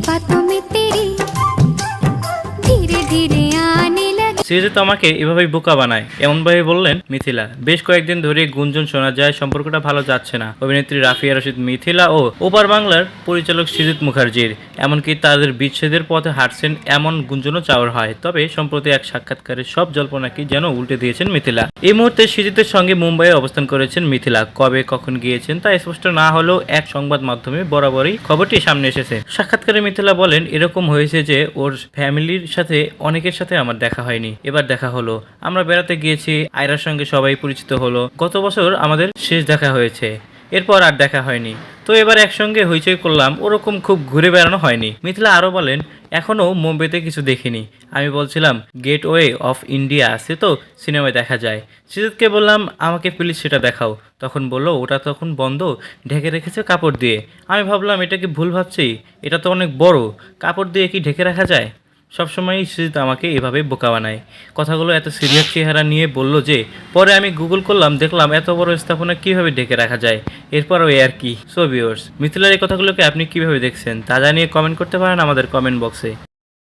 बातों में तेरी धीरे धीरे आने लगी। সিরিজে তো আমাকে এভাবেই বোকা বানায়, এমনভাবে বললেন মিথিলা। বেশ কয়েকদিন ধরে গুঞ্জন শোনা যায় সম্পর্কটা ভালো যাচ্ছে না অভিনেত্রী রাফিয়া রশিদ মিথিলা ও ওপার বাংলার পরিচালক সৃজিত মুখার্জির, এমনকি তাদের বিচ্ছেদের পথে হাঁটছেন এমন গুঞ্জনও চাওয়ার হয়। তবে সম্প্রতি এক সাক্ষাৎকারে সব জল্পনাকে যেন উল্টে দিয়েছেন মিথিলা। এই মুহূর্তে সৃজিতের সঙ্গে মুম্বাইয়ে অবস্থান করেছেন মিথিলা। কবে কখন গিয়েছেন তা স্পষ্ট না হলেও এক সংবাদ মাধ্যমে বরাবরই খবরটি সামনে এসেছে। সাক্ষাৎকারে মিথিলা বলেন, এরকম হয়েছে যে ওর ফ্যামিলির সাথে অনেকের সাথে আমার দেখা হয়নি, এবার দেখা হলো। আমরা বেড়াতে গিয়েছি, আয়রার সঙ্গে সবাই পরিচিত হলো। গত বছর আমাদের শেষ দেখা হয়েছে, এরপর আর দেখা হয়নি। তো এবার একসঙ্গে হইচই করলাম, ওরকম খুব ঘুরে বেড়ানো হয়নি। মিথিলা আরও বলেন, এখনও মুম্বাইতে কিছু দেখিনি। আমি বলছিলাম গেটওয়ে অফ ইন্ডিয়া আছে তো, সিনেমায় দেখা যায়। সৃজিতকে বললাম আমাকে প্লিজ সেটা দেখাও। তখন বলল ওটা তখন বন্ধ, ঢেকে রেখেছে কাপড় দিয়ে। আমি ভাবলাম এটা কি ভুল ভাবছি, এটা তো অনেক বড়, কাপড় দিয়ে কি ঢেকে রাখা যায়? সবসময়ই সৃজিত আমাকে এভাবে বোকা বানায়। কথাগুলো এত সিরিয়াস চেহারা নিয়ে বলল যে পরে আমি গুগল করলাম, দেখলাম এত বড় স্থাপনা কীভাবে ঢেকে রাখা যায়। এরপরও আর কি। সো ভিউয়ার্স, মিথিলার এই কথাগুলোকে আপনি কীভাবে দেখছেন তা জানিয়ে কমেন্ট করতে পারেন আমাদের কমেন্ট বক্সে।